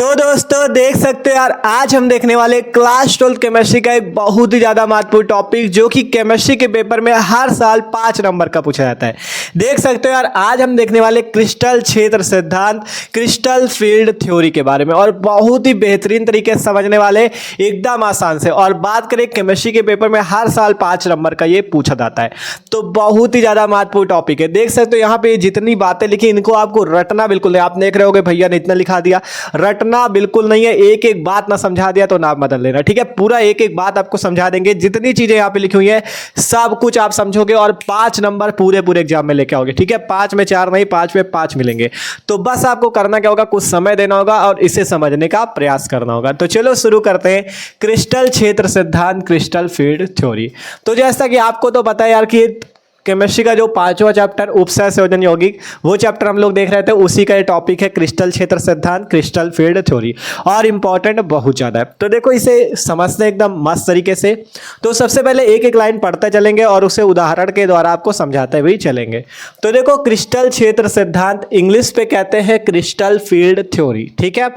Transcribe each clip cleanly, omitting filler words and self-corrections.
तो दोस्तों देख सकते हो यार, आज हम देखने वाले क्लास 12 केमिस्ट्री का एक बहुत ही ज्यादा महत्वपूर्ण टॉपिक जो कि केमिस्ट्री के पेपर में हर साल 5 नंबर का पूछा जाता है। देख सकते हो यार, आज हम देखने वाले क्रिस्टल क्षेत्र सिद्धांत, क्रिस्टल फील्ड थ्योरी के बारे में, और बहुत ही बेहतरीन तरीके से समझने वाले, एकदम आसान से। और बात करें केमिस्ट्री के पेपर में हर साल 5 नंबर का ये पूछा जाता है, तो बहुत ही ज्यादा महत्वपूर्ण टॉपिक है। देख सकते हो यहाँ पे जितनी बातें लिखी इनको आपको रटना बिल्कुल नहीं। आप देख रहे होगे भैया ने इतना लिखा दिया, रटना बिल्कुल नहीं है। एक एक बात ना समझा दिया तो नाम बदल लेना, ठीक है। पूरा एक एक बात आपको समझा देंगे, जितनी चीजें यहाँ पे लिखी हुई है सब कुछ आप समझोगे और 5 नंबर पूरे एग्जाम में लेके आओगे, ठीक है। 5 में 4 नहीं, 5 में 5 मिलेंगे। तो बस आपको करना क्या होगा, कुछ समय देना होगा और इसे समझने का प्रयास करना होगा। तो चलो शुरू करते हैं। क्रिस्टल क्षेत्र सिद्धांत, क्रिस्टल फील्ड थ्योरी। तो जैसा कि आपको तो पता है यार कि केमिस्ट्री का जो 5वां चैप्टर उपसय संयोजन यौगिक, वो चैप्टर हम लोग देख रहे थे, उसी का ये टॉपिक है क्रिस्टल क्षेत्र सिद्धांत, क्रिस्टल फील्ड थ्योरी। और इंपॉर्टेंट बहुत ज्यादा है, तो देखो इसे समझते हैं एकदम मस्त तरीके से। तो सबसे पहले एक एक लाइन पढ़ते चलेंगे और उसे उदाहरण के द्वारा आपको समझाते हुए चलेंगे। तो देखो, क्रिस्टल क्षेत्र सिद्धांत इंग्लिश पे कहते हैं क्रिस्टल फील्ड थ्योरी, ठीक है।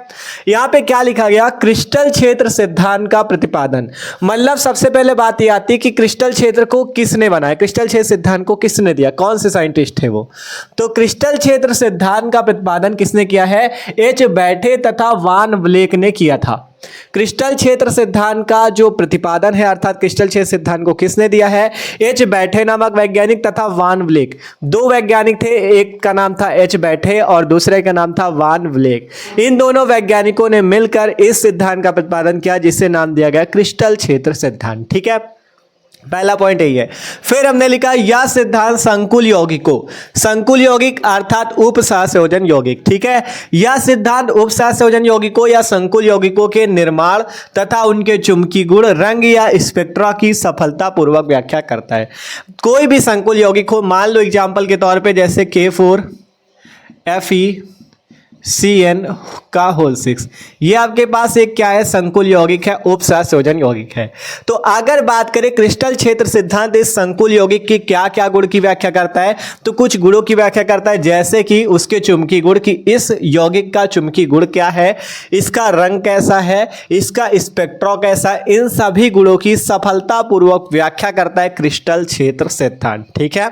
यहाँ पे क्या लिखा गया, क्रिस्टल क्षेत्र सिद्धांत का प्रतिपादन। मतलब सबसे पहले बात यह आती है कि क्रिस्टल क्षेत्र को किसने बनाया, क्रिस्टल क्षेत्र सिद्धांत को किसने दिया, कौन से साइंटिस्ट थे वो। तो क्रिस्टल क्षेत्र सिद्धांत का प्रतिपादन किसने किया है, एच बैठे तथा वान ब्लेक ने किया था। क्रिस्टल क्षेत्र सिद्धांत का जो प्रतिपादन है, अर्थात क्रिस्टल क्षेत्र सिद्धांत को किसने दिया है, एच बैठे नामक वैज्ञानिक तथा वान ब्लेक। 2 वैज्ञानिक थे, एक का नाम था एच बैठे और दूसरे का नाम था वान ब्लेक। इन दोनों वैज्ञानिकों ने मिलकर इस सिद्धांत का प्रतिपादन किया, जिसे नाम दिया गया क्रिस्टल क्षेत्र सिद्धांत, ठीक है। पहला पॉइंट यही है। फिर हमने लिखा यह सिद्धांत संकुल यौगिकों, संकुल यौगिक अर्थात उपसहसंयोजन यौगिक, ठीक है। यह सिद्धांत उपसहसंयोजन यौगिकों या संकुल यौगिकों के निर्माण तथा उनके चुंबकीय गुण, रंग या स्पेक्ट्रा की सफलतापूर्वक व्याख्या करता है। कोई भी संकुल यौगिक हो, मान लो एग्जाम्पल के तौर पे जैसे K4 FeCN का होल 6, ये आपके पास एक क्या है, संकुल यौगिक है, उपसहसंयोजन यौगिक है। तो अगर बात करें क्रिस्टल क्षेत्र सिद्धांत इस संकुल यौगिक की क्या क्या गुण की व्याख्या करता है, तो कुछ गुणों की व्याख्या करता है, जैसे कि उसके चुंबकीय गुण की, इस यौगिक का चुंबकीय गुण क्या है, इसका रंग कैसा है, इसका स्पेक्ट्रा कैसा, इन सभी गुणों की सफलतापूर्वक व्याख्या करता है क्रिस्टल क्षेत्र सिद्धांत, ठीक है।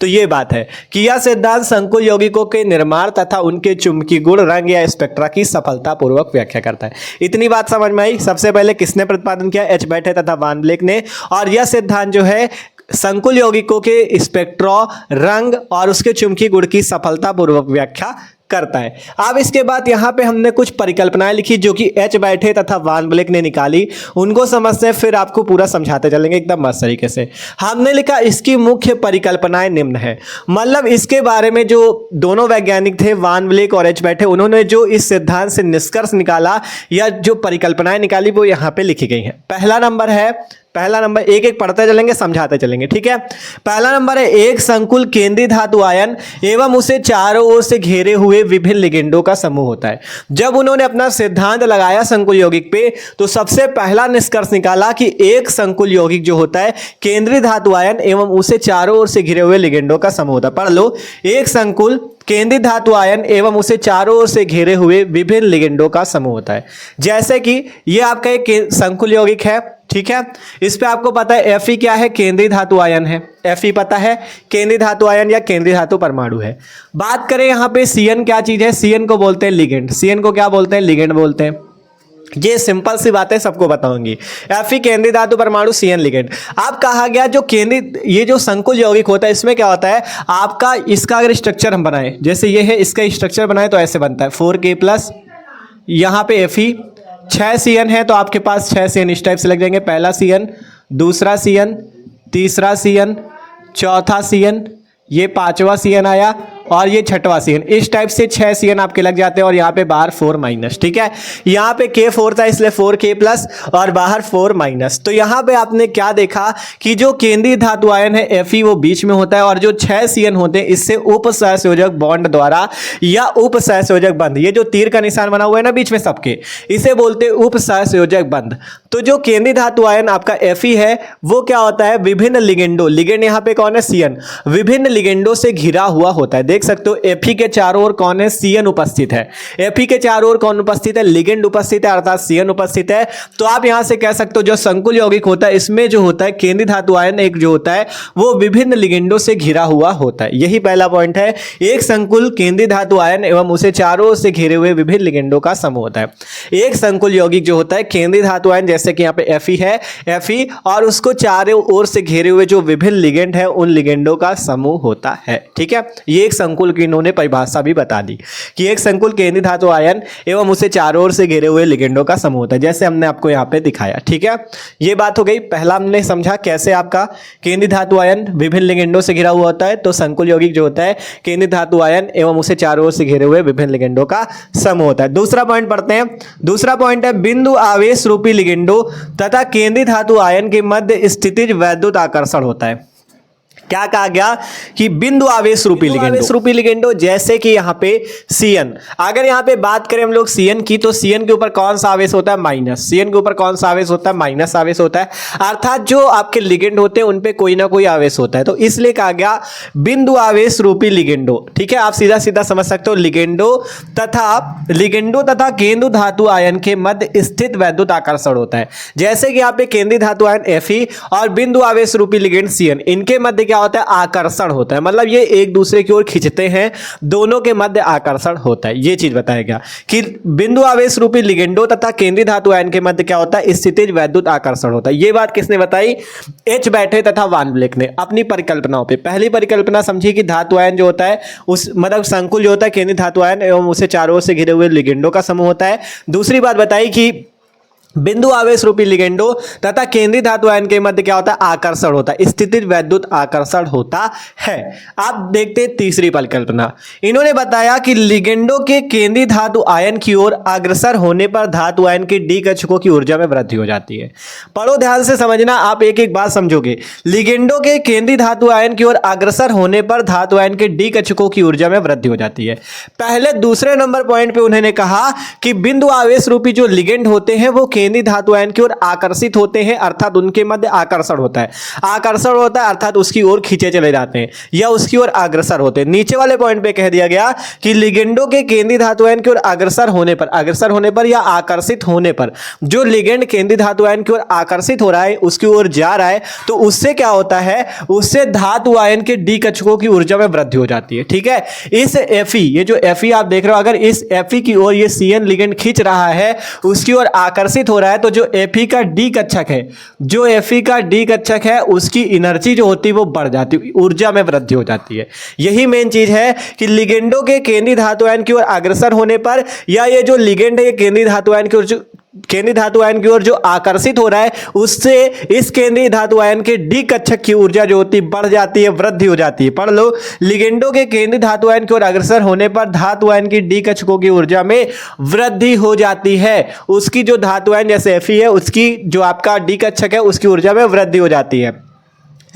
तो ये बात है कि यह सिद्धांत संकुल यौगिकों के निर्माण तथा उनके चुंबकीय गुण, रंग या स्पेक्ट्रा की सफलतापूर्वक व्याख्या करता है। इतनी बात समझ में आई। सबसे पहले किसने प्रतिपादन किया, एच बैठे तथा वान ब्लेक ने। और यह सिद्धांत जो है संकुल यौगिकों के स्पेक्ट्रा, रंग और उसके चुंबकीय गुण की सफलतापूर्वक व्याख्या करता है। अब इसके बाद यहाँ पे हमने कुछ परिकल्पनाएं लिखी जो कि एच बैठे तथा वान ब्लेक ने निकाली, उनको समझते हैं, फिर आपको पूरा समझाते चलेंगे एकदम मस्त तरीके से। हमने लिखा इसकी मुख्य परिकल्पनाएं निम्न है। मतलब इसके बारे में जो दोनों वैज्ञानिक थे, वान ब्लेक और एच बैठे, उन्होंने जो इस सिद्धांत से निष्कर्ष निकाला या जो परिकल्पनाएं निकाली वो यहाँ पे लिखी गई है। पहला नंबर एक एक पढ़ते चलेंगे, समझाते चलेंगे, ठीक है। पहला नंबर है, एक संकुल केंद्रीय धातु आयन एवं उसे चारों ओर से घेरे हुए विभिन्न लिगेंडों का समूह होता है। जब उन्होंने अपना सिद्धांत लगाया संकुल यौगिक पे, तो सबसे पहला निष्कर्ष निकाला कि एक संकुल यौगिक जो होता है केंद्रीय धातु आयन एवं उसे चारों ओर से घिरे हुए लिगेंडों का समूह होता है। पढ़ लो, एक संकुल केंद्रीय धातु आयन एवं उसे चारों ओर से घेरे हुए विभिन्न लिगेंडों का समूह होता है। जैसे कि ये आपका एक संकुल यौगिक है, ठीक है। इस पे आपको पता है Fe क्या है, केंद्रीय धातु आयन है। Fe पता है, केंद्रीय धातु आयन या केंद्रीय धातु परमाणु है। बात करें यहाँ पे Cn क्या चीज है, Cn को बोलते हैं लिगेंड। Cn को क्या बोलते हैं, लिगेंड बोलते हैं। ये सिंपल सी बातें सबको बताऊंगी। Fe केंद्रीय धातु परमाणु, Cn लिगेंड। अब कहा गया जो केंद्रीय, ये जो संकुल यौगिक होता है, इसमें क्या होता है, आपका इसका अगर स्ट्रक्चर हम बनाए, जैसे ये है, इसका स्ट्रक्चर बनाए तो ऐसे बनता है 4K+, यहाँ पे Fe, 6 Cn है तो आपके पास 6 Cn इस टाइप से लग जाएंगे। पहला Cn, दूसरा Cn, तीसरा Cn, चौथा Cn, ये 5वां Cn आया और ये 6वां Cn। इस टाइप से 6 Cn आपके लग जाते हैं और यहाँ पे बाहर 4-, ठीक है। यहाँ पे K4 था इसलिए 4K+ और बाहर 4-। तो यहाँ पे आपने क्या देखा कि जो केंद्रीय धातु आयन है Fe वो बीच में होता है और जो 6 Cn होते हैं इससे उपसहसंयोजक बॉन्ड द्वारा या उपसहसंयोजक बंध, ये जो तीर का निशान बना हुआ है ना बीच में सबके, इसे बोलते हैं उपसहसंयोजक बंध। तो जो केंद्रीय धातु आयन आपका Fe है वो क्या होता है, विभिन्न लिगेंडो, लिगेंड यहाँ पे कौन है, Cn, विभिन्न लिगेंडो से घिरा हुआ होता है। देख सकते हो Fe के चारों ओर कौन है, Cn उपस्थित है। Fe के चारों ओर कौन उपस्थित है, लिगेंड उपस्थित है अर्थात Cn उपस्थित है। तो आप यहां से कह सकते हो जो संकुल यौगिक होता है इसमें जो होता है केंद्रीय धातु आयन एक जो होता है वो विभिन्न लिगेंडों से घिरा हुआ होता है। यही पहला पॉइंट है, एक संकुल केंद्रीय धातु आयन एवं उसे चारों ओर से घिरे हुए विभिन्न लिगेंडों का समूह होता है। एक संकुल यौगिक जो होता है केंद्रीय धातु आयन, जैसे कि यहाँ पे Fe है, Fe और उसको चारों ओर से घेरे हुए जो विभिन्न लिगेंड है उन लिगेंडों का समूह होता है। ठीक है, ये एक संकुल की इन्होंने परिभाषा भी बता दी कि एक संकुल केंद्रीय धातु आयन एवं उसे चारों ओर से घेरे हुए लिगेंडों का समूह होता है, जैसे हमने आपको यहाँ पे दिखाया। ठीक है, ये बात हो गई। पहला हमने समझा कैसे आपका केंद्रीय धातु आयन विभिन्न लिगेंडों से घिरा हुआ होता है। तो संकुल यौगिक जो होता है केंद्रीय धातु आयन एवं उसे चारों ओर से घेरे हुए विभिन्न लिगेंडों का समूह होता है। दूसरा पॉइंट पढ़ते हैं। दूसरा पॉइंट है बिंदु आवेश रूपी लिगेंडों तथा केंद्रीय धातु आयन के मध्य स्थितिज वैद्युत आकर्षण होता है। क्या कहा गया कि बिंदु आवेश रूपी लिगेंडो, जैसे कि यहाँ पे Cn, अगर यहाँ पे बात करें हम लोग Cn की, तो Cn के ऊपर कौन सा आवेश होता है, माइनस। Cn के ऊपर कौन सा आवेश होता है, माइनस आवेश होता है, अर्थात जो आपके लिगेंड होते हैं उन पे कोई ना कोई आवेश होता है। तो इसलिए कहा गया बिंदु आवेश रूपी लिगेंडो। ठीक है, आप सीधा सीधा समझ सकते हो, लिगेंडो तथा केंद्र धातु आयन के मध्य स्थित वैद्युत आकर्षण होता है। जैसे कि यहाँ पे केंद्रीय धातु आयन Fe और बिंदु आवेश रूपी लिगेंड Cn, इनके मध्य क्या होता है, आकर्षण होता है। मतलब ये एक दूसरे की ओर खींचते हैं, दोनों के मध्य आकर्षण होता है। ये चीज बताया गया कि बिंदु आवेश रूपी लिगेंडो तथा केंद्रीय धातु आयन के मध्य क्या होता है, स्थितिज वैद्युत आकर्षण होता है। ये बात किसने बताई, एच बैठे तथा वान ब्लेक ने अपनी परिकल्पनाओं पे। पहली परिकल्पना समझी कि धातु आयन जो होता है उस मतलब संकुल जो होता है केंद्रीय धातु आयन एवं उसे चारों ओर से घिरे हुए लिगेंडों का समूह होता है। दूसरी बात बताई कि बिंदु आवेश रूपी लिगेंडो तथा केंद्रीय धातु आयन के मध्य क्या होता है, आकर्षण होता है, स्थितिज वैद्युत आकर्षण होता है। अब देखते हैं तीसरी परिकल्पना। इन्होंने बताया कि लिगेंडो के केंद्रीय धातु आयन की ओर अग्रसर होने पर धातु आयन के डी कक्षकों की ऊर्जा में वृद्धि हो जाती है। पढ़ो ध्यान से समझना, आप एक एक बात समझोगे। लिगेंडो के केंद्रीय धातु आयन की ओर अग्रसर होने पर धातु आयन के डी कक्षकों की ऊर्जा में वृद्धि हो जाती है। पहले दूसरे नंबर पॉइंट पे उन्होंने कहा कि बिंदु आवेश रूपी जो लिगेंड होते हैं वो केंद्रीय धातु आयन की ओर आकर्षित होते हैं, अर्थात उनके मध्य आकर्षण होता है। आकर्षण होता है अर्थात उसकी ओर खींचे चले जाते हैं या उसकी ओर अग्रसर होते हैं। नीचे वाले पॉइंट पे कह दिया गया कि लिगेंडो के केंद्रीय धातु आयन की ओर अग्रसर होने पर या आकर्षित होने पर जो लिगेंड केंद्रीय धातु आयन की ओर आकर्षित हो रहा है, उसकी ओर जा रहा है, तो उससे क्या होता है, उससे धातु आयन के डी कक्षकों की ऊर्जा में वृद्धि हो जाती है। ठीक है, इस Fe, ये जो Fe आप देख रहे हो, अगर इस Fe की ओर ये Cn लिगेंड खींच रहा है, उसकी ओर आकर्षित हो रहा है, तो जो Fe का डी कक्षक है, उसकी एनर्जी जो होती है वो बढ़ जाती है, ऊर्जा में वृद्धि हो जाती है। यही मेन चीज है कि लिगेंडो के केंद्रीय धातु आयन की ओर अग्रसर होने पर या ये जो लिगेंड है ये केंद्रीय धातु आयन की ओर जो आकर्षित हो रहा है, उससे इस केंद्रीय धातु आयन के डी कक्षक की ऊर्जा जो होती है बढ़ जाती है, वृद्धि हो जाती है। पढ़ लो, लिगेंडो के केंद्रीय धातु आयन की ओर अग्रसर होने पर धातु आयन की डी कक्षकों की ऊर्जा में वृद्धि हो जाती है। उसकी जो धातु आयन जैसे Fe है, उसकी जो आपका डी कक्षक है उसकी ऊर्जा में वृद्धि हो जाती है।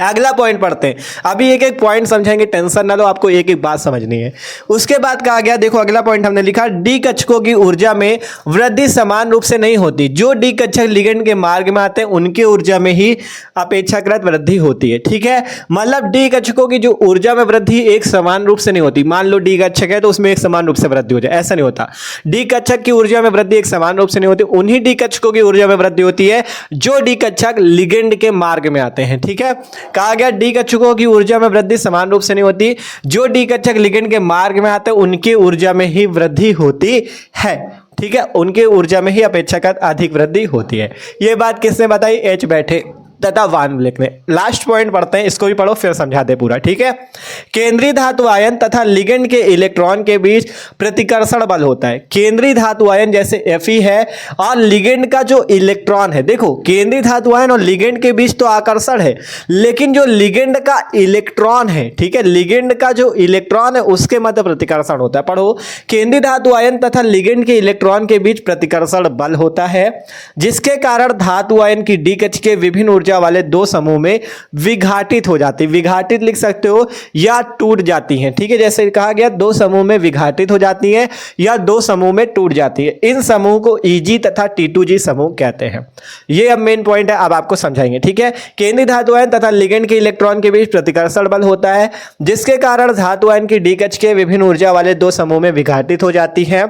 अगला पॉइंट पढ़ते हैं। अभी एक एक पॉइंट समझेंगे, टेंशन ना लो, आपको एक एक बात समझनी है। उसके बाद कहा गया, देखो अगला पॉइंट हमने लिखा, डी कक्षकों की ऊर्जा में वृद्धि समान रूप से नहीं होती। जो डी कक्षक लिगेंड के मार्ग में आते हैं उनकी ऊर्जा में ही अपेक्षाकृत वृद्धि होती है। ठीक है, मतलब डी कक्षकों की जो ऊर्जा में वृद्धि एक समान रूप से नहीं होती। मान लो डी कक्षक है तो उसमें एक समान रूप से वृद्धि हो जाए, ऐसा नहीं होता। डी कक्षक की ऊर्जा में वृद्धि एक समान रूप से नहीं होती, उन्हीं डी कक्षकों की ऊर्जा में वृद्धि होती है जो डी कक्षक लिगेंड के मार्ग में आते हैं। ठीक है, कहा गया डी कक्षकों की ऊर्जा में वृद्धि समान रूप से नहीं होती, जो डी कक्षक लिगेंड के मार्ग में आते हैं उनकी ऊर्जा में ही वृद्धि होती है। ठीक है, उनके ऊर्जा में ही अपेक्षाकृत अधिक वृद्धि होती है। यह बात किसने बताई, एच बैठे तथा वान ब्लेक ने। लास्ट पॉइंट पढ़ते हैं, इसको भी पढ़ो फिर समझा दे पूरा। ठीक है, केंद्रीय धातु आयन तथा लिगेंड के इलेक्ट्रॉन के बीच प्रतिकर्षण बल होता है। केंद्रीय धातु आयन जैसे Fe है और लिगेंड का जो इलेक्ट्रॉन है, देखो केंद्रीय धातु आयन और लिगेंड के बीच तो आकर्षण है, लेकिन जो लिगेंड का इलेक्ट्रॉन है, ठीक है, लिगेंड का जो इलेक्ट्रॉन है उसके मध्य प्रतिकर्षण होता है। पढ़ो, केंद्रीय धातु आयन तथा लिगेंड के इलेक्ट्रॉन के बीच प्रतिकर्षण बल होता है, जिसके कारण धातु आयन की डी कक्षक के विभिन्न ऊर्जा वाले दो समूह में विघटित हो जाती है। विघटित लिख सकते हो या टूट जाती हैं, ठीक है। जैसे कहा गया दो समूह में विघटित हो जाती है या दो समूह में टूट जाती है। इन समूह को Eg तथा T2G समूह कहते हैं। ये अब मेन पॉइंट है, अब आपको समझाएंगे, ठीक है। केंद्रीय धातु आयन तथा लिगेंड के इलेक्ट्रॉन के बीच प्रतिकर्षण बल होता है, जिसके कारण धातु आयन की डी कक्ष के विभिन्न ऊर्जा वाले दो समूह में विघटित हो जाती है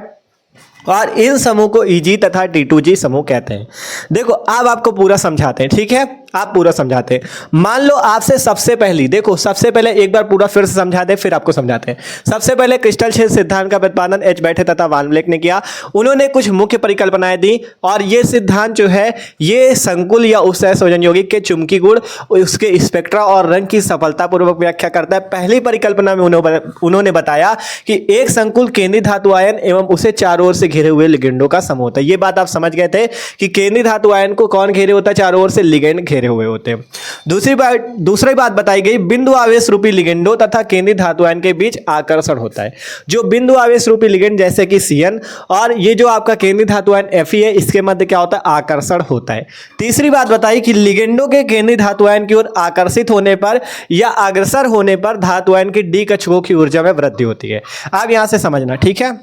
और इन समूह को Eg तथा T2G समूह कहते हैं। देखो अब आपको पूरा समझाते हैं, ठीक है, आप पूरा समझाते हैं। मान लो आपसे सबसे पहली, देखो सबसे पहले एक बार पूरा फिर से समझा दे, फिर आपको समझाते हैं। सबसे पहले क्रिस्टल क्षेत्र सिद्धांत का प्रतिपादन एच बैठे तथा वान ब्लेक ने किया। उन्होंने कुछ मुख्य परिकल्पनाएं दी और ये सिद्धांत जो है ये संकुल या उपसहसंयोजन यौगिक के चुंबकीय गुण, उसके स्पेक्ट्रा और रंग की सफलतापूर्वक व्याख्या करता है। पहली परिकल्पना में उन्होंने बताया कि एक संकुल केंद्रीय धातु आयन एवं उसे चारों ओर से घेरे हुए लिगेंडों का समूह होता है। ये बात आप समझ गए थे कि केंद्रीय धातु आयन को कौन घेरे होता है, चारों ओर से लिगेंड घेरे हुए होते हैं। दूसरी बात बताई गई, बिंदु आवेश रूपी लिगेंडों तथा केंद्रीय धातु आयन के बीच आकर्षण होता है। जो बिंदु आवेश रूपी लिगेंड जैसे कि Cn और ये जो आपका केंद्रीय धातु आयन Fe है, इसके मध्य क्या होता है, आकर्षण होता है। तीसरी बात बताई कि लिगेंडों के केंद्रीय धातु आयन की ओर आकर्षित होने पर या अग्रसर होने पर धातु आयन की डी कक्षकों की ऊर्जा में वृद्धि होती है। अब यहां से समझना, ठीक है।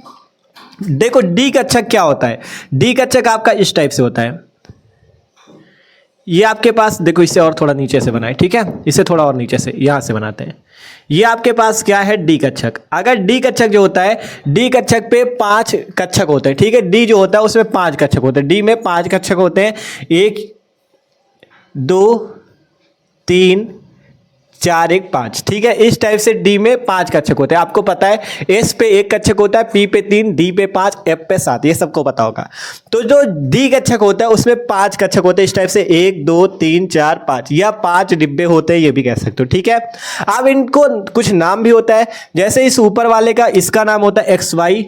देखो डी कक्षक क्या होता है, डी कक्षक आपका इस टाइप से होता है। ये आपके पास देखो, इसे और थोड़ा नीचे से बनाए, ठीक है, इसे थोड़ा और नीचे से यहां से बनाते हैं। ये आपके पास क्या है, डी कक्षक। अगर डी कक्षक जो होता है, डी कक्षक पे 5 कक्षक होते हैं, ठीक है। डी जो होता है उसमें 5 कक्षक होते हैं, डी में 5 कक्षक होते हैं, 1 2 3 4 1 5, ठीक है। इस टाइप से डी में 5 कक्षक होते हैं। आपको पता है एस पे 1 कक्षक होता है, पी पे 3, डी पे 5, एफ पे 7, ये सबको पता होगा। तो जो डी कक्षक होता है उसमें 5 कक्षक होते हैं, इस टाइप से 1 2 3 4 5 या 5 डिब्बे होते हैं, ये भी कह सकते हो, ठीक है। अब इनको कुछ नाम भी होता है, जैसे इस ऊपर वाले का, इसका नाम होता है XY,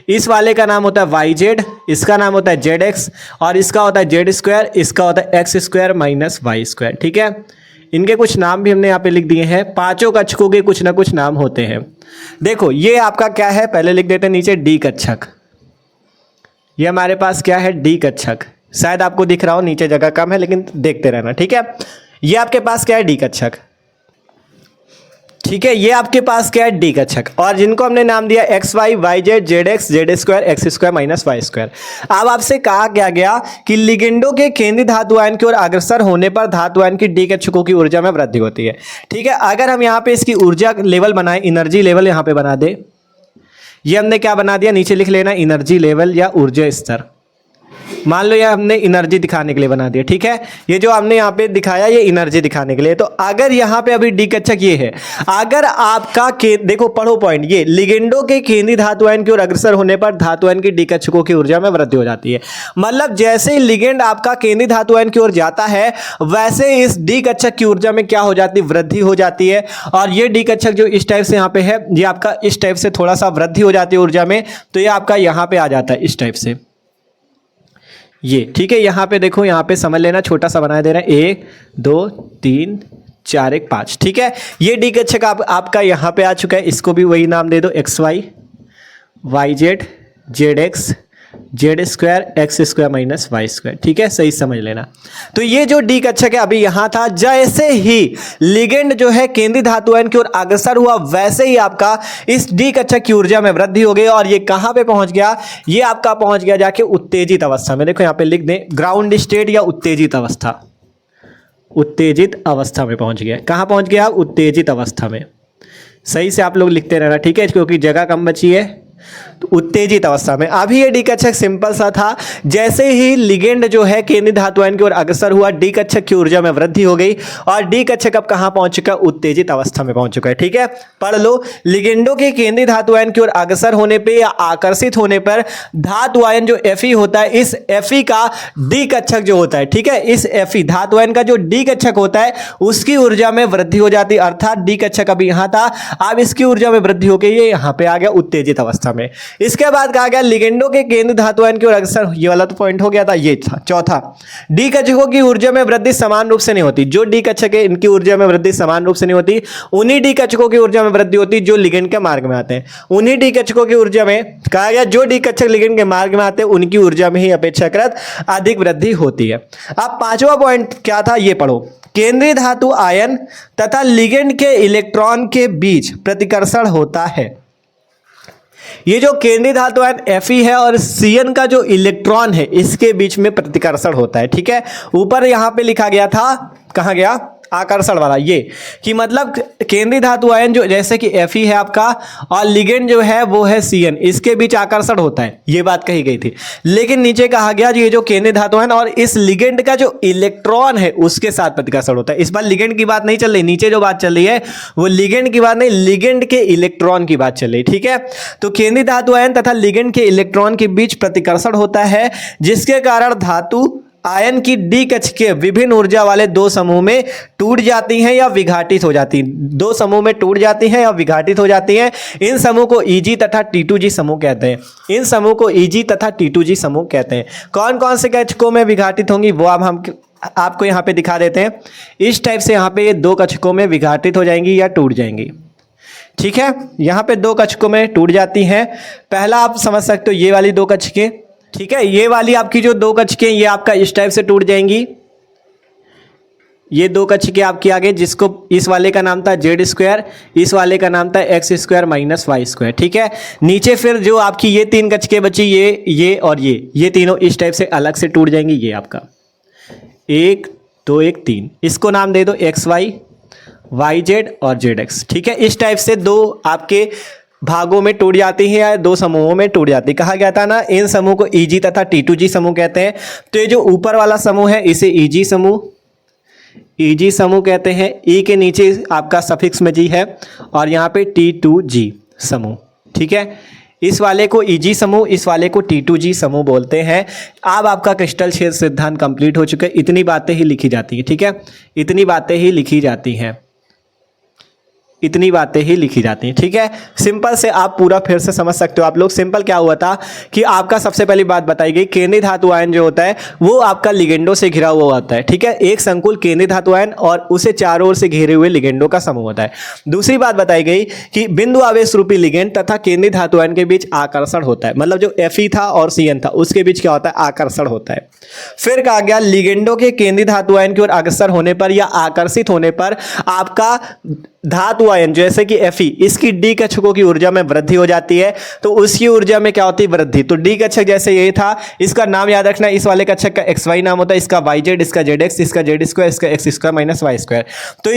इस वाले का नाम होता है YZ, इसका नाम होता है ZX और इसका होता है Z², इसका होता है X² - Y², ठीक है। इनके कुछ नाम भी हमने यहाँ पे लिख दिए हैं। पांचों कक्षकों के कुछ ना कुछ नाम होते हैं। देखो ये आपका क्या है, पहले लिख देते हैं नीचे डी कक्षक। ये हमारे पास क्या है, डी कक्षक। शायद आपको दिख रहा हो, नीचे जगह कम है लेकिन देखते रहना, ठीक है। ये आपके पास क्या है, डी कक्षक, ठीक है। ये आपके पास क्या है, डी कक्षक। और जिनको हमने नाम दिया XY YZ ZX Z² X² - Y²। अब आपसे कहा क्या गया कि लिगेंडों के केंद्रीय धातु आयन की ओर अग्रसर होने पर धातु आयन की डी कक्षकों की ऊर्जा में वृद्धि होती है, ठीक है। अगर हम यहाँ पे इसकी ऊर्जा लेवल बनाए, एनर्जी लेवल यहाँ पे बना दे, ये हमने क्या बना दिया, नीचे लिख लेना एनर्जी लेवल या ऊर्जा स्तर। मान लो ये हमने एनर्जी दिखाने के लिए बना दिया, ठीक है। ये जो हमने यहाँ पे दिखाया ये एनर्जी दिखाने के लिए। तो अगर यहाँ पे अभी डी कक्षक ये है, अगर आपका देखो पढ़ो पॉइंट, ये लिगेंडों के केंद्रीय धातु आयन की ओर अग्रसर होने पर धातु आयन की डी कक्षकों की ऊर्जा में वृद्धि हो जाती है। मतलब जैसे ही लिगेंड आपका केंद्रीय धातु आयन की ओर जाता है, वैसे इस डी कक्षक की ऊर्जा में क्या हो जाती है, वृद्धि हो जाती है। और ये डी कक्षक जो इस टाइप से यहाँ पे है, ये आपका इस टाइप से थोड़ा सा वृद्धि हो जाती है ऊर्जा में, तो ये आपका यहाँ पे आ जाता है इस टाइप से, ये, ठीक है। यहाँ पे देखो, यहाँ पे समझ लेना, छोटा सा बना दे रहा है, 1 2 3 4 1 5, ठीक है। ये डी कक्षक आपका यहाँ पे आ चुका है, इसको भी वही नाम दे दो, XY YZ ZX Z² X² - Y², ठीक है, सही समझ लेना। तो ये जो डी कक्षक है अभी यहाँ था, जैसे ही लिगेंड जो है केंद्रीय धातु आयन की ओर अग्रसर हुआ, वैसे ही आपका इस डी कक्षक की ऊर्जा में वृद्धि हो गई और ये कहाँ पे पहुंच गया, ये आपका पहुंच गया जाके उत्तेजित अवस्था में। देखो यहाँ पे लिख दें ग्राउंड स्टेट या उत्तेजित अवस्था, उत्तेजित अवस्था में पहुंच गया। कहाँ पहुंच गया, उत्तेजित अवस्था में। सही से आप लोग लिखते रहना, ठीक है, क्योंकि जगह कम बची है। तो उत्तेजित अवस्था में अभी ये डी कक्षक सिंपल सा था, जैसे ही लिगेंड जो है केंद्रीय धातु आयन की ओर अग्रसर हुआ, डी कक्षक की ऊर्जा में वृद्धि हो गई और डी कक्षक अब कहां पहुंच चुका है, उत्तेजित अवस्था में पहुंच चुका है, ठीक है। पढ़ लो, लिगेंडों के केंद्रीय धातु आयन की ओर अग्रसर होने पे या आकर्षित होने पर धातु आयन जो Fe होता है, इस Fe का डी कक्षक जो होता है, ठीक है, इस Fe धातु आयन का जो डी कक्षक होता है उसकी ऊर्जा में वृद्धि हो जाती है। अर्थात डी कक्षक अभी यहां था, अब इसकी ऊर्जा में वृद्धि हो गई, ये यहां पे आ गया उत्तेजित अवस्था। में। इसके बाद कहा गया लिगेंडों के केंद्रीय धातु आयन की ओर अग्रसर, ये वाला तो पॉइंट हो गया था, ये था चौथा। डी कक्षकों की ऊर्जा में वृद्धि समान रूप से नहीं होती। जो डी कक्षक है इनकी ऊर्जा में वृद्धि समान रूप से नहीं होती। उन्हीं डी कक्षकों की ऊर्जा में वृद्धि होती जो लिगेंड के मार्ग में आते हैं। उन्हीं डी कक्षकों की ऊर्जा में कहा गया जो डी कक्षक लिगेंड के मार्ग में आते हैं उनकी ऊर्जा में ही अपेक्षाकृत अधिक वृद्धि होती है। अब पांचवा पॉइंट क्या था ये पढ़ो। केंद्रीय धातु आयन तथा लिगेंड के इलेक्ट्रॉन के बीच प्रतिकर्षण होता है। ये जो केंद्रीय धातु आयन Fe है और Cn का जो इलेक्ट्रॉन है इसके बीच में प्रतिकर्षण होता है। ठीक है, ऊपर यहां पे लिखा गया था, कहां गया, आकर्षण वाला, ये कि मतलब केंद्रीय धातु आयन जो जैसे कि Fe है आपका और लिगेंड जो है वो है Cn, इसके बीच आकर्षण होता है, ये बात कही गई थी। लेकिन नीचे कहा गया ये जो केंद्रीय धातु आयन और इस लिगेंड का जो इलेक्ट्रॉन है उसके साथ प्रतिकर्षण होता है। इस बार लिगेंड की बात नहीं चल रही, नीचे जो बात चल रही है वो लिगेंड की बात नहीं, लिगेंड के इलेक्ट्रॉन की बात चल रही। ठीक है, तो केंद्रीय धातु आयन तथा लिगेंड के इलेक्ट्रॉन के बीच प्रतिकर्षण होता है जिसके कारण धातु आयन की डी कक्षकें विभिन्न ऊर्जा वाले दो समूह में टूट जाती हैं या विघटित हो जाती हैं। दो समूह में टूट जाती हैं या विघटित हो जाती हैं। इन समूह को Eg तथा T2G समूह कहते हैं। इन समूह को Eg तथा T2G समूह कहते हैं। कौन कौन से कक्षकों में विघटित होंगी वो अब हम आपको यहाँ पे दिखा देते हैं। इस टाइप से यहाँ पे ये दो कक्षकों में विघटित हो जाएंगी या टूट जाएंगी। ठीक है, यहाँ पे दो कक्षकों में टूट जाती हैं। पहला आप समझ सकते हो ये वाली दो कक्षकें, ठीक है, ये वाली आपकी जो दो कक्षकें ये आपका इस टाइप से टूट जाएंगी। ये दो कक्षकें आपकी आगे, जिसको इस वाले का नाम था जेड स्क्वायर, इस वाले का नाम था x square minus y square. ठीक है, नीचे फिर जो आपकी ये तीन कक्षकें बची, ये और ये तीनों इस टाइप से अलग से टूट जाएंगी। ये आपका 1 2 1 3, इसको नाम दे दो एक्स वाई, वाई जेड और जेड एक्स। ठीक है, इस टाइप से दो आपके भागों में टूट जाती है या दो समूहों में टूट जाती है। कहा गया था ना इन समूह को Eg तथा T2G समूह कहते हैं। तो ये जो ऊपर वाला समूह है इसे Eg समूह कहते हैं। E के नीचे आपका सफिक्स में G है और यहाँ पे T2G समूह। ठीक है, इस वाले को Eg समूह, इस वाले को T2G समूह बोलते हैं। अब आपका क्रिस्टल क्षेत्र सिद्धांत कंप्लीट हो चुका है। इतनी बातें ही लिखी जाती है। ठीक है, इतनी बातें ही लिखी जाती हैं, इतनी बातें ही लिखी जाती हैं। ठीक है, सिंपल से आप पूरा फिर से समझ सकते हो आप लोग। सिंपल क्या हुआ था कि आपका सबसे पहली बात बताई गई, केंद्रीय धातु आयन जो होता है वो आपका लिगेंडों से घिरा हुआ होता है। ठीक है, एक संकुल केंद्रीय धातु आयन और उसे चारों ओर से घेरे हुए लिगेंडों का समूह होता है। दूसरी बात बताई गई कि बिंदु आवेश रूपी लिगेंड तथा केंद्रीय धातु आयन के बीच आकर्षण होता है। मतलब जो Fe था और Cn था उसके बीच क्या होता है, आकर्षण होता है। फिर कहा गया लिगेंडों के केंद्रीय धातु आयन की ओर अग्रसर होने पर या आकर्षित होने पर आपका धातु आयन जैसे कि Fe, इसकी डी कक्षकों की ऊर्जा में वृद्धि हो जाती है। तो उसकी ऊर्जा में क्या होती है, वृद्धि। तो डी कक्षक जैसे ये था, इसका नाम याद रखना, इस वाले कक्षक का XY नाम होता है, इसका YZ, इसका ZX, इसका Z स्क्वायर, इसका X square minus y square. तो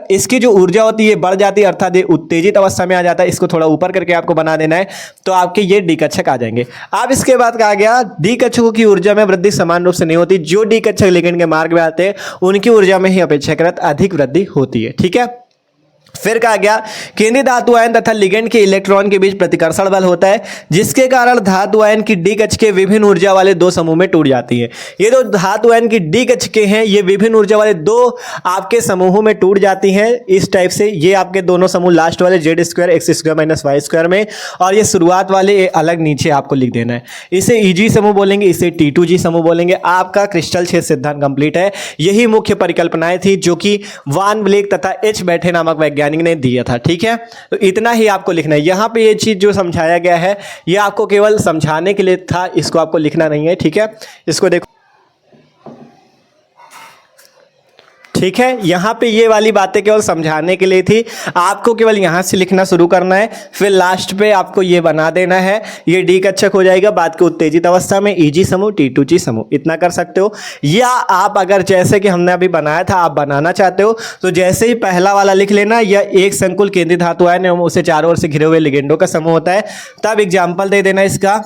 इसकी जो ऊर्जा होती है बढ़ जाती है, अर्थात ये उत्तेजित अवस्था में आ जाता है। इसको थोड़ा ऊपर करके आपको बना देना है, तो आपके ये डी कक्षक आ जाएंगे। अब इसके बाद कहा गया डी कक्षकों की ऊर्जा में वृद्धि समान रूप से नहीं होती। जो डी कक्षक लिगेंड के मार्ग में आते हैं उनकी ऊर्जा में ही अपेक्षाकृत अधिक वृद्धि होती है। ठीक है, फिर कहा गया केंद्रीय धातु आयन तथा लिगेंड के इलेक्ट्रॉन के बीच प्रतिकर्षण बल होता है जिसके कारण धातु आयन की डी कक्षकें विभिन्न ऊर्जा वाले दो समूह में टूट जाती है। ये जो धातु आयन की डी कक्षकें हैं ये विभिन्न ऊर्जा वाले दो आपके समूहों में टूट जाती हैं। इस टाइप से ये आपके दोनों समूह लास्ट वाले z square x square minus y square में, और ये शुरुआत वाले ये अलग नीचे आपको लिख देना है। इसे Eg समूह बोलेंगे, इसे T2G समूह बोलेंगे। आपका क्रिस्टल क्षेत्र सिद्धांत कंप्लीट है। यही मुख्य परिकल्पनाएं थी जो कि वान ब्लेक तथा H बैठे नामक वैज्ञानिक ने दिया था। ठीक है, तो इतना ही आपको लिखना है। यहां पे ये चीज जो समझाया गया है ये आपको केवल समझाने के लिए था, इसको आपको लिखना नहीं है। ठीक है, इसको देखो। ठीक है, यहां पे ये वाली बातें केवल समझाने के लिए थी। आपको केवल यहां से लिखना शुरू करना है, फिर लास्ट पे आपको ये बना देना है। ये डी कक्षक हो जाएगा बाद के उत्तेजित अवस्था में Eg समूह T2G समूह। इतना कर सकते हो। या आप अगर जैसे कि हमने अभी बनाया था आप बनाना चाहते हो तो जैसे ही पहला वाला लिख लेना, या एक संकुल केंद्रीय धातु आयन उसे चारों ओर से घिरे हुए लिगेंडों का समूह होता है। तब एग्जाम्पल दे देना, इसका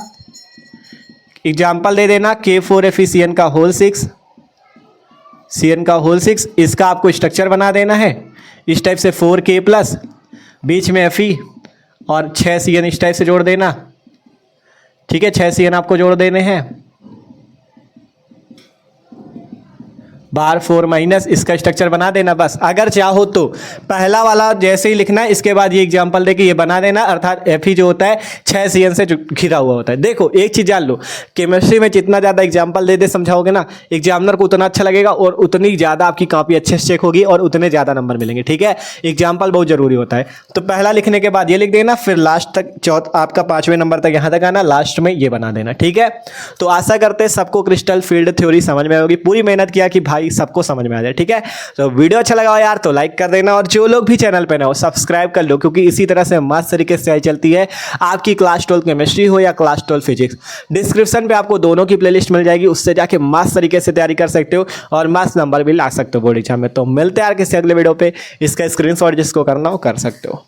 एग्जाम्पल दे देना K4FeCN का होल 6, Cn का होल 6। इसका आपको स्ट्रक्चर बना देना है इस टाइप से 4K प्लस बीच में Fe और 6 Cn इस टाइप से जोड़ देना। ठीक है, 6 Cn आपको जोड़ देने हैं बार 4 माइनस इसका स्ट्रक्चर बना देना बस। अगर चाहो तो पहला वाला जैसे ही लिखना है, इसके बाद ये एग्जांपल देके ये बना देना, अर्थात Fe जो होता है 6 CN से घिरा हुआ होता है। देखो एक चीज जान लो, केमिस्ट्री में जितना ज़्यादा एग्जाम्पल दे समझाओगे ना, एग्जामिनर को उतना अच्छा लगेगा और उतनी ज़्यादा आपकी कॉपी अच्छे से चेक होगी और उतने ज़्यादा नंबर मिलेंगे। ठीक है, एग्जाम्पल बहुत जरूरी होता है। तो पहला लिखने के बाद ये लिख देना, फिर लास्ट तक आपका 5वें नंबर तक यहाँ तक आना, लास्ट में ये बना देना। ठीक है, तो आशा करते हैं सबको क्रिस्टल फील्ड थ्योरी समझ में आएगी। पूरी मेहनत किया कि भाई सबको समझ में आ जाए। ठीक है, तो वीडियो अच्छा लगा हो यार तो लाइक कर देना, और जो लोग भी चैनल पे ना हो सब्सक्राइब कर लो, क्योंकि इसी तरह से मस्त तरीके से चलती है आपकी क्लास 12 केमिस्ट्री हो या क्लास 12 फिजिक्स। डिस्क्रिप्शन पे आपको दोनों की प्लेलिस्ट मिल जाएगी, उससे जाके मस्त तरीके से तैयारी कर सकते हो और मस्त नंबर भी ला सकते हो बोर्ड एग्जाम में। तो मिलते हैं यार किसी अगले वीडियो पे, इसका स्क्रीनशॉट जिसको करना हो कर सकते हो।